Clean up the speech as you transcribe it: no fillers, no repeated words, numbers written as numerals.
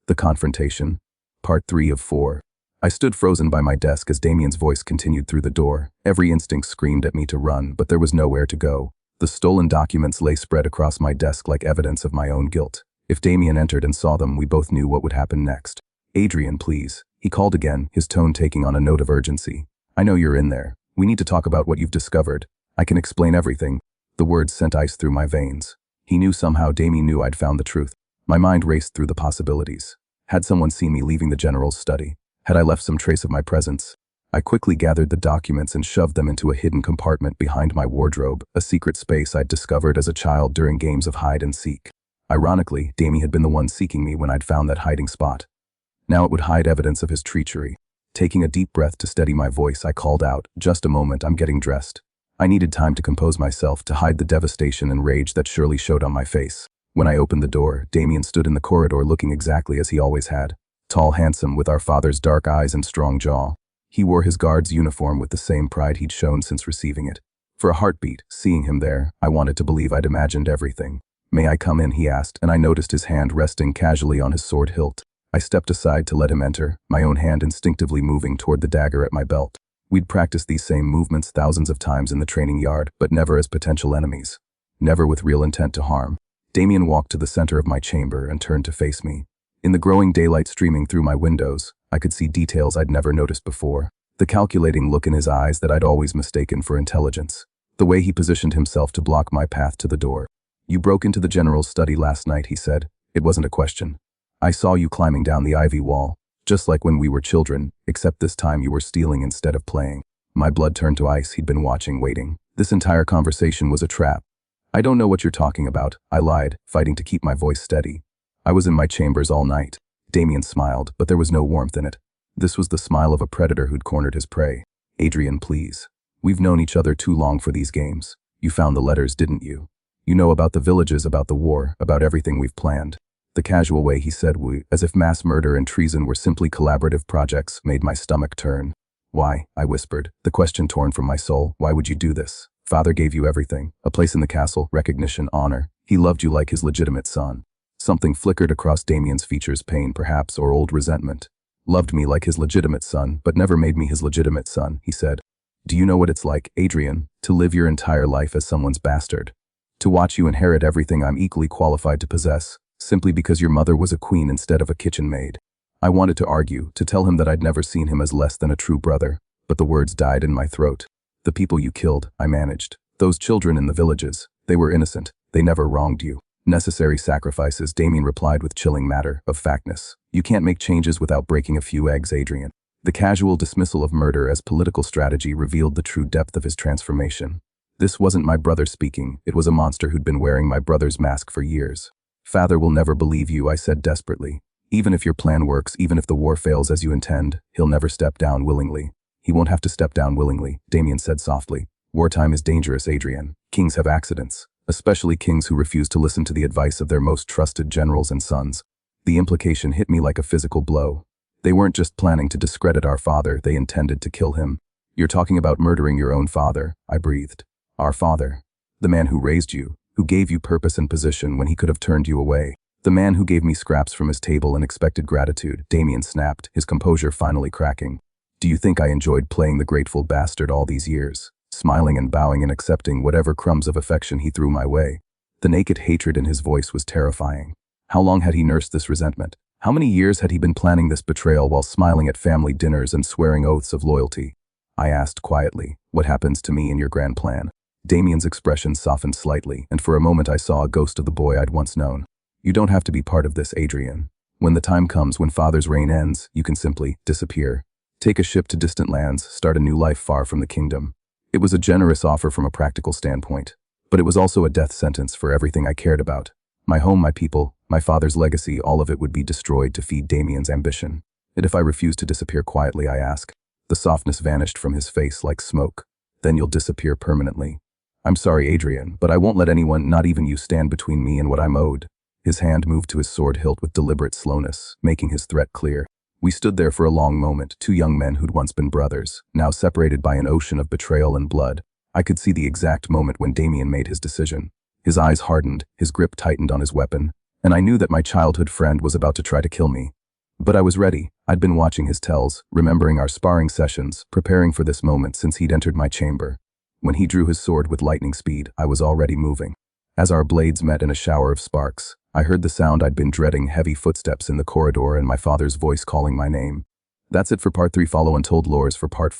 The Confrontation, Part 3 of 4. I stood frozen by my desk as Damien's voice continued through the door. Every instinct screamed at me to run, but there was nowhere to go. The stolen documents lay spread across my desk like evidence of my own guilt. If Damien entered and saw them, we both knew what would happen next. "Adrian, please," he called again, his tone taking on a note of urgency. "I know you're in there. We need to talk about what you've discovered. I can explain everything." The words sent ice through my veins. He knew somehow Damien knew I'd found the truth. My mind raced through the possibilities. Had someone seen me leaving the general's study? Had I left some trace of my presence? I quickly gathered the documents and shoved them into a hidden compartment behind my wardrobe, a secret space I'd discovered as a child during games of hide and seek. Ironically, Damien had been the one seeking me when I'd found that hiding spot. Now it would hide evidence of his treachery. Taking a deep breath to steady my voice, I called out, "Just a moment, I'm getting dressed." I needed time to compose myself, to hide the devastation and rage that surely showed on my face. When I opened the door, Damien stood in the corridor looking exactly as he always had. Tall, handsome, with our father's dark eyes and strong jaw. He wore his guard's uniform with the same pride he'd shown since receiving it. For a heartbeat, seeing him there, I wanted to believe I'd imagined everything. "May I come in?" he asked, and I noticed his hand resting casually on his sword hilt. I stepped aside to let him enter, my own hand instinctively moving toward the dagger at my belt. We'd practiced these same movements thousands of times in the training yard, but never as potential enemies. Never with real intent to harm. Damien walked to the center of my chamber and turned to face me. In the growing daylight streaming through my windows, I could see details I'd never noticed before. The calculating look in his eyes that I'd always mistaken for intelligence. The way he positioned himself to block my path to the door. "You broke into the general's study last night," he said. "It wasn't a question. I saw you climbing down the ivy wall, just like when we were children, except this time you were stealing instead of playing." My blood turned to ice. He'd been watching, waiting. This entire conversation was a trap. "I don't know what you're talking about," I lied, fighting to keep my voice steady. "I was in my chambers all night." Damien smiled, but there was no warmth in it. This was the smile of a predator who'd cornered his prey. "Adrian, please. We've known each other too long for these games. You found the letters, didn't you? You know about the villages, about the war, about everything we've planned." The casual way he said "we," as if mass murder and treason were simply collaborative projects, made my stomach turn. "Why?" I whispered, the question torn from my soul. "Why would you do this? Father gave you everything. A place in the castle, recognition, honor. He loved you like his legitimate son." Something flickered across Damien's features, pain perhaps, or old resentment. "Loved me like his legitimate son, but never made me his legitimate son," he said. "Do you know what it's like, Adrian, to live your entire life as someone's bastard? To watch you inherit everything I'm equally qualified to possess, simply because your mother was a queen instead of a kitchen maid." I wanted to argue, to tell him that I'd never seen him as less than a true brother, but the words died in my throat. "The people you killed," I managed. "Those children in the villages, they were innocent. They never wronged you." "Necessary sacrifices," Damien replied with chilling matter of factness. "You can't make changes without breaking a few eggs, Adrian." The casual dismissal of murder as political strategy revealed the true depth of his transformation. This wasn't my brother speaking, it was a monster who'd been wearing my brother's mask for years. "Father will never believe you," I said desperately. "Even if your plan works, even if the war fails as you intend, he'll never step down willingly." "He won't have to step down willingly," Damien said softly. "Wartime is dangerous, Adrian. Kings have accidents. Especially kings who refuse to listen to the advice of their most trusted generals and sons." The implication hit me like a physical blow. They weren't just planning to discredit our father, they intended to kill him. "You're talking about murdering your own father," I breathed. "Our father. The man who raised you, who gave you purpose and position when he could have turned you away. The man who gave me scraps from his table and expected gratitude," Damien snapped, his composure finally cracking. "Do you think I enjoyed playing the grateful bastard all these years? Smiling and bowing and accepting whatever crumbs of affection he threw my way?" The naked hatred in his voice was terrifying. How long had he nursed this resentment? How many years had he been planning this betrayal while smiling at family dinners and swearing oaths of loyalty? I asked quietly, "What happens to me in your grand plan?" Damien's expression softened slightly, and for a moment I saw a ghost of the boy I'd once known. "You don't have to be part of this, Adrian. When the time comes, when Father's reign ends, you can simply disappear. Take a ship to distant lands, start a new life far from the kingdom." It was a generous offer from a practical standpoint, but it was also a death sentence for everything I cared about. My home, my people, my father's legacy, all of it would be destroyed to feed Damien's ambition. "And if I refuse to disappear quietly?" I asked. The softness vanished from his face like smoke. "Then you'll disappear permanently." "I'm sorry, Adrian, but I won't let anyone, not even you, stand between me and what I'm owed." His hand moved to his sword hilt with deliberate slowness, making his threat clear. We stood there for a long moment, two young men who'd once been brothers, now separated by an ocean of betrayal and blood. I could see the exact moment when Damien made his decision. His eyes hardened, his grip tightened on his weapon, and I knew that my childhood friend was about to try to kill me. But I was ready. I'd been watching his tells, remembering our sparring sessions, preparing for this moment since he'd entered my chamber. When he drew his sword with lightning speed, I was already moving. As our blades met in a shower of sparks, I heard the sound I'd been dreading, heavy footsteps in the corridor and my father's voice calling my name. That's it for part 3. Follow Untold Lores for part